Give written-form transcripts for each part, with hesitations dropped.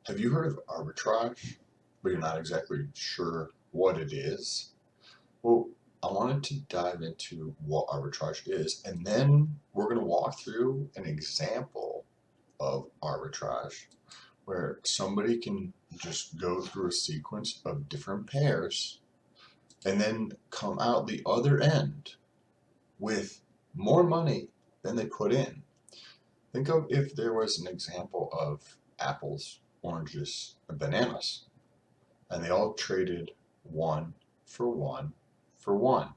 Have you heard of arbitrage, but you're not exactly sure what it is? Well, I wanted to dive into what arbitrage is, and then we're going to walk through an example of arbitrage where somebody can just go through a sequence of different pairs and then come out the other end with more money than they put in. Think of if there was an example of apples, oranges, and bananas, and they all traded one for one for one.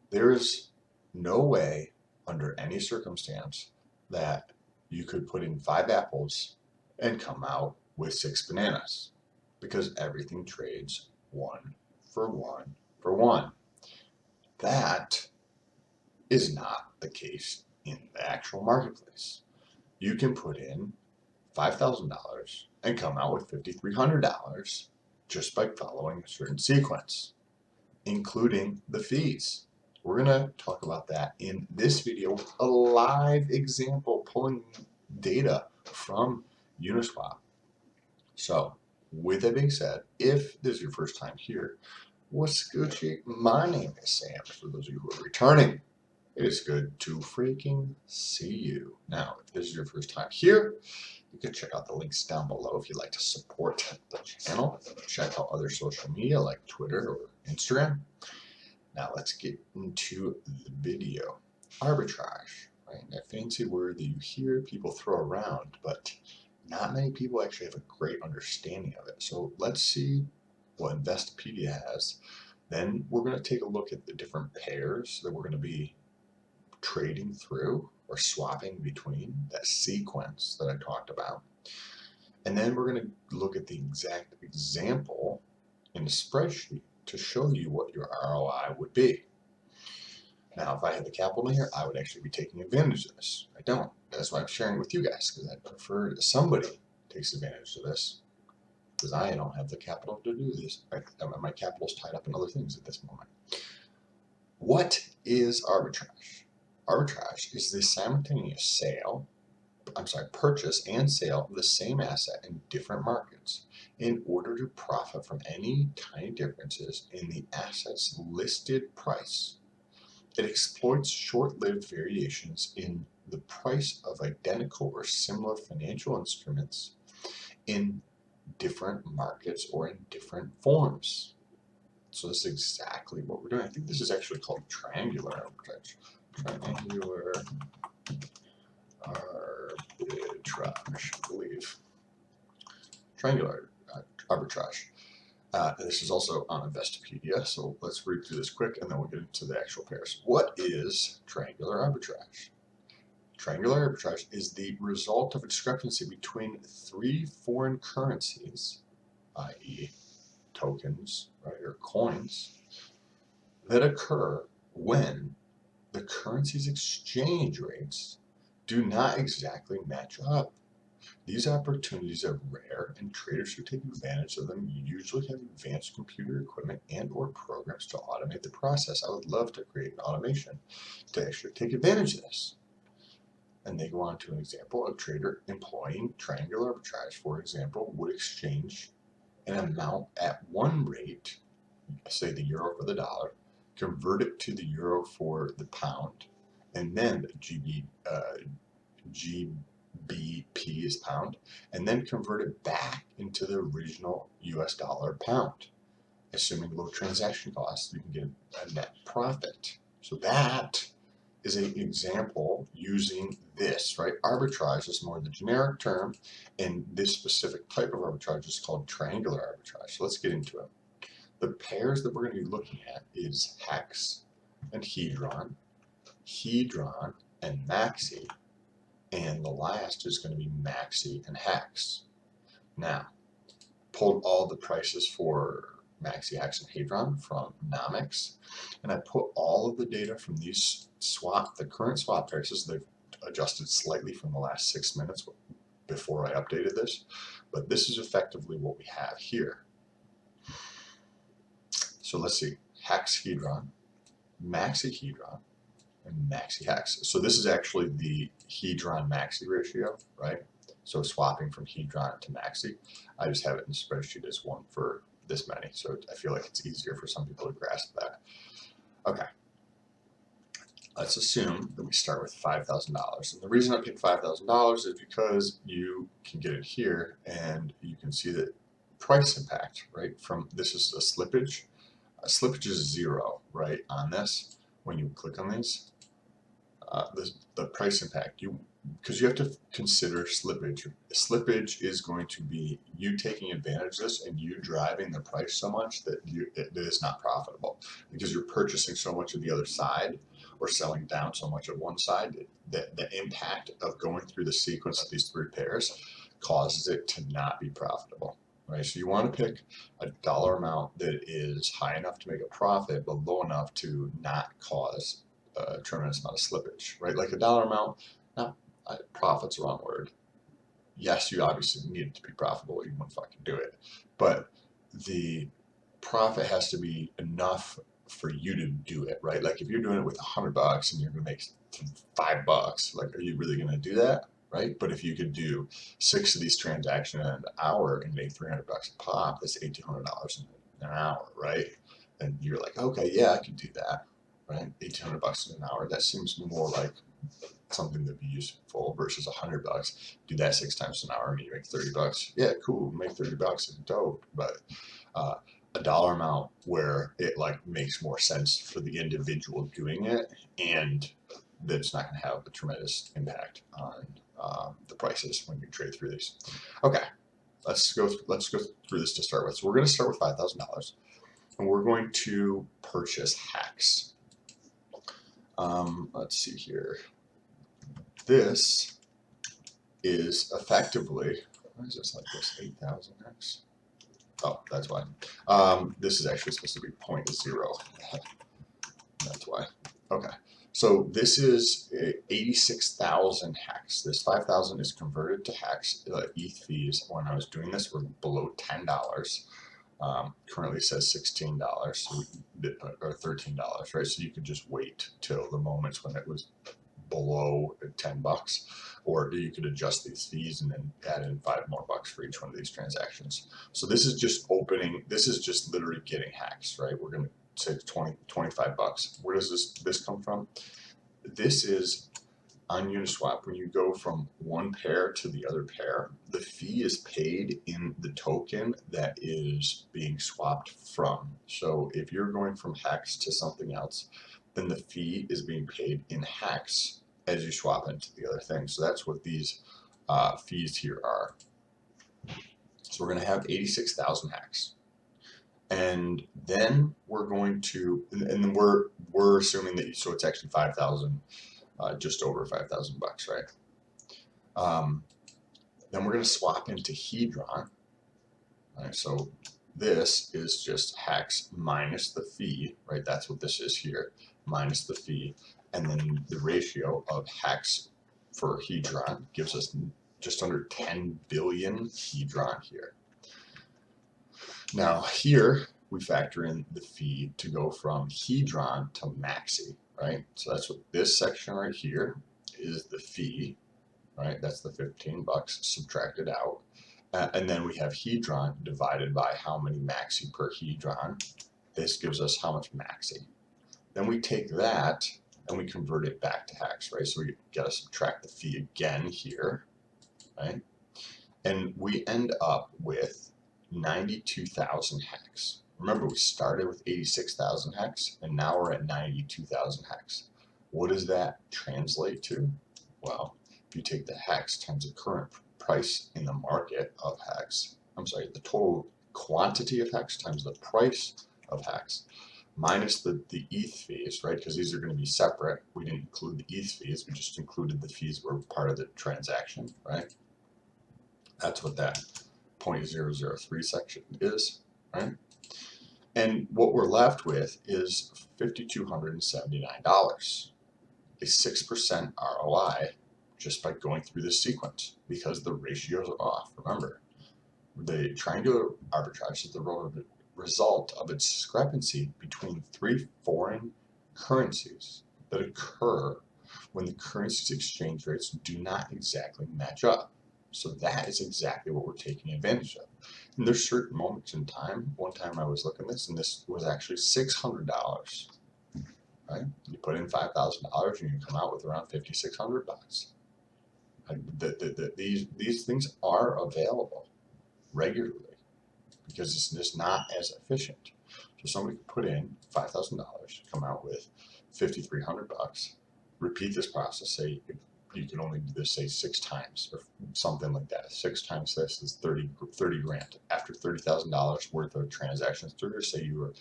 There is no way, under any circumstance, that you could put in 5 apples and come out with 6 bananas, because everything trades one for one for one. That is not the case in the actual marketplace. You can put in $5,000 and come out with $5,300 just by following a certain sequence, including the fees. We're going to talk about that in this video with a live example pulling data from Uniswap. So, with that being said, if this is your first time here, what's Gucci? My name is Sam. For those of you who are returning, it is good to freaking see you. Now, if this is your first time here, you can check out the links down below if you'd like to support the channel. Check out other social media like Twitter or Instagram. Now let's get into the video. Arbitrage, right? That fancy word that you hear people throw around, but not many people actually have a great understanding of it. So let's see what Investopedia has. Then we're going to take a look at the different pairs that we're going to be trading through or swapping between, that sequence that I talked about. And then we're going to look at the exact example in the spreadsheet to show you what your ROI would be. Now, if I had the capital here, I would actually be taking advantage of this. I don't. That's why I'm sharing with you guys, because I prefer that somebody takes advantage of this, because I don't have the capital to do this. My capital's tied up in other things at this moment. What is arbitrage? Arbitrage is the simultaneous purchase and sale of the same asset in different markets in order to profit from any tiny differences in the asset's listed price. It exploits short-lived variations in the price of identical or similar financial instruments in different markets or in different forms. So this is exactly what we're doing. I think this is actually called triangular arbitrage. Triangular arbitrage, I believe. Triangular arbitrage. This is also on Investopedia, so let's read through this quick and then we'll get into the actual pairs. What is triangular arbitrage? Triangular arbitrage is the result of a discrepancy between 3 foreign currencies, i.e. tokens, right, or coins, that occur when the currency's exchange rates do not exactly match up. These opportunities are rare, and traders who take advantage of them usually have advanced computer equipment and or programs to automate the process. I would love to create an automation to actually take advantage of this. And they go on to an example. A trader employing triangular arbitrage, for example, would exchange an amount at one rate, say the euro for the dollar, convert it to the euro for the pound, and then GBP is pound, and then convert it back into the original US dollar pound. Assuming low transaction costs, you can get a net profit. So that is an example using this, right? Arbitrage is more the generic term, and this specific type of arbitrage is called triangular arbitrage. So let's get into it. The pairs that we're going to be looking at is HEX and Hedron, Hedron and Maxi, and the last is going to be Maxi and HEX. Now, pulled all the prices for Maxi, HEX, and Hedron from Nomics, and I put all of the data from these the current swap prices. They've adjusted slightly from the last 6 minutes before I updated this, but this is effectively what we have here. So let's see, HEX Hedron, Maxi Hedron, and Maxi HEX. So this is actually the Hedron Maxi ratio, right? So swapping from Hedron to Maxi, I just have it in the spreadsheet as one for this many. So I feel like it's easier for some people to grasp that. Okay. Let's assume that we start with $5,000. And the reason I picked $5,000 is because you can get it here and you can see the price impact, right? From this is a slippage. Slippage is 0, right, on this. When you click on these, the price impact, because you have to consider slippage. Slippage is going to be you taking advantage of this and you driving the price so much that it is not profitable because you're purchasing so much of the other side or selling down so much of one side that the impact of going through the sequence of these 3 pairs causes it to not be profitable. Right, so you want to pick a dollar amount that is high enough to make a profit, but low enough to not cause a tremendous amount of slippage. Right, like a dollar amount, not profit's the wrong word. Yes, you obviously need it to be profitable. You wouldn't fucking do it, but the profit has to be enough for you to do it. Right, like if you're doing it with $100 and you're going to make $5, like, are you really going to do that? Right? But if you could do 6 of these transactions in an hour and make $300 a pop, that's $1,800 in an hour, right? And you're like, okay, yeah, I could do that, right? $1,800 in an hour. That seems more like something that'd be useful versus $100. Do that 6 times an hour and you make $30. Yeah, cool, make $30 is dope. But a dollar amount where it like makes more sense for the individual doing it and that's not going to have a tremendous impact on the prices when you trade through these. Okay, let's go through this to start with. So we're going to start with $5,000, and we're going to purchase HEX. Let's see here. This is effectively, why is this like this? 8,000 HEX. Oh, that's why. This is actually supposed to be 0.0. That's why. Okay. So this is 86,000 HEX. This 5,000 is converted to HEX. ETH fees when I was doing this were below $10. Currently it says $16 or $13, right? So you could just wait till the moments when it was below $10, or you could adjust these fees and then add in $5 more for each one of these transactions. So this is just opening. This is just literally getting HEX, right? We're gonna say $25. Where does this come from? This is on Uniswap. When you go from one pair to the other pair, the fee is paid in the token that is being swapped from. So if you're going from HEX to something else, then the fee is being paid in HEX as you swap into the other thing. So that's what these fees here are. So we're going to have 86,000 HEX. And then we're going to, and then we're assuming that, so it's actually 5,000, just over $5,000, right? Then we're going to swap into Hedron. Right, so this is just HEX minus the fee, right? That's what this is here, minus the fee. And then the ratio of HEX for Hedron gives us just under 10 billion Hedron here. Now here we factor in the fee to go from Hedron to Maxi, right? So that's what this section right here is, the fee, right? That's the $15 subtracted out. And then we have Hedron divided by how many Maxi per Hedron. This gives us how much Maxi. Then we take that and we convert it back to HEX, right? So we got to subtract the fee again here, right? And we end up with 92,000 HEX. Remember, we started with 86,000 HEX, and now we're at 92,000 HEX. What does that translate to? Well, if you take the HEX times the current price in the market of HEX, I'm sorry, the total quantity of HEX times the price of HEX, minus the ETH fees, right? Because these are going to be separate. We didn't include the ETH fees. We just included the fees were part of the transaction, right? That's what that 0.003 section is, right? And what we're left with is $5,279, a 6% ROI just by going through this sequence because the ratios are off. Remember, the triangular arbitrage is the result of a discrepancy between 3 foreign currencies that occur when the currency's exchange rates do not exactly match up. So that is exactly what we're taking advantage of. And there's certain moments in time. One time I was looking at this, and this was actually $600. Right? You put in $5,000, and you come out with around $5,600. These things are available regularly because it's just not as efficient. So somebody could put in $5,000, come out with $5,300. Repeat this process. Say you can only do this, say 6 times or something like that. 6 times this is 30 grand. After $30,000 worth of transactions through, say you were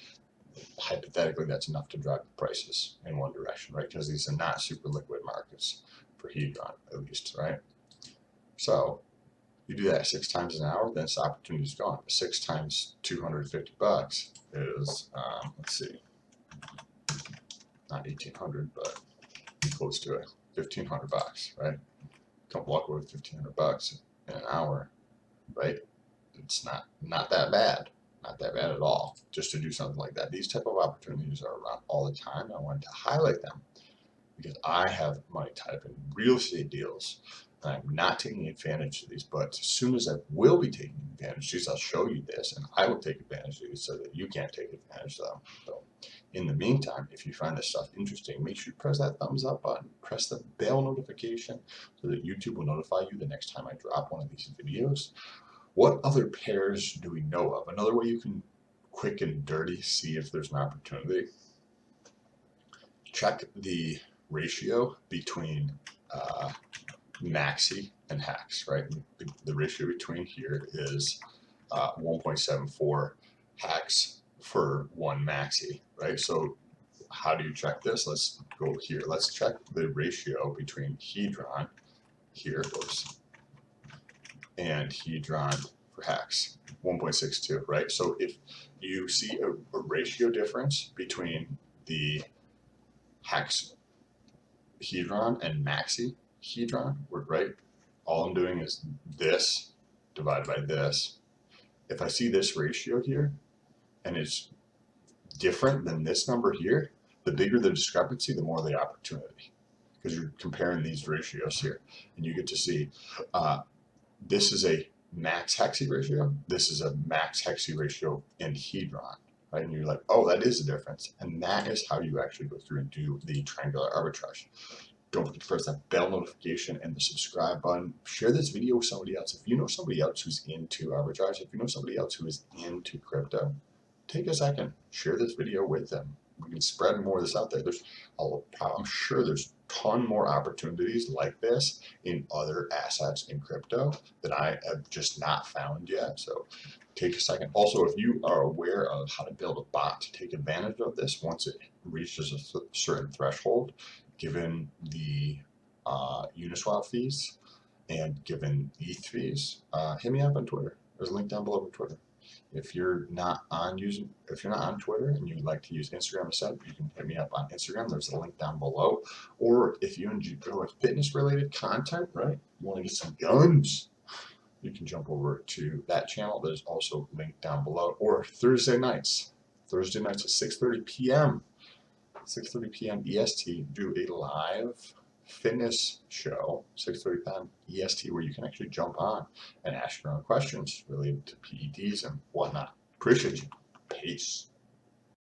hypothetically, that's enough to drive the prices in one direction, right? Because these are not super liquid markets for Hedron, at least, right? So you do that 6 times an hour, then this opportunity is gone. 6 times $250 is, let's see, not 1,800, but close to it, $1,500, right? Come walk away with $1,500 in an hour, right? It's not that bad. Not that bad at all, just to do something like that. These type of opportunities are around all the time. I wanted to highlight them because I have money tied up in real estate deals, and I'm not taking advantage of these. But as soon as I will be taking advantage of these, I'll show you this, and I will take advantage of these so that you can't take advantage of them. So in the meantime, if you find this stuff interesting, make sure you press that thumbs up button, press the bell notification so that YouTube will notify you the next time I drop one of these videos. What other pairs do we know of? Another way you can quick and dirty see if there's an opportunity. Check the ratio between Maxi and HEX, right? The ratio between here is 1.74 HEX for 1 Maxi, right? So how do you check this? Let's go here. Let's check the ratio between Hedron, here it goes, and Hedron for HEX, 1.62, right? So if you see a ratio difference between the HEX Hedron and Maxi Hedron, right? All I'm doing is this divided by this. If I see this ratio here and it's different than this number here, the bigger the discrepancy, the more the opportunity, because you're comparing these ratios here, and you get to see this is a max hexy ratio, this is a max hexy ratio in Hedron, right? And you're like, oh, that is a difference. And that is how you actually go through and do the triangular arbitrage. Don't forget to press that bell notification and the subscribe button. Share this video with somebody else. If you know somebody else who's into arbitrage, if you know somebody else who is into crypto, take a second, share this video with them. We can spread more of this out there. I'm sure there's a ton more opportunities like this in other assets in crypto that I have just not found yet. So take a second. Also, if you are aware of how to build a bot to take advantage of this once it reaches a certain threshold, given the Uniswap fees and given ETH fees, hit me up on Twitter. There's a link down below for Twitter. If you're not on Twitter and you'd like to use Instagram instead, you can hit me up on Instagram. There's a link down below. Or if you enjoy fitness-related content, right? You want to get some guns, you can jump over to that channel. There's also a link down below. Or Thursday nights at 6:30 p.m. 6:30 p.m. EST, do a live fitness show, 6:30 p.m. EST, where you can actually jump on and ask your own questions related to PEDs and whatnot. Appreciate you. Peace.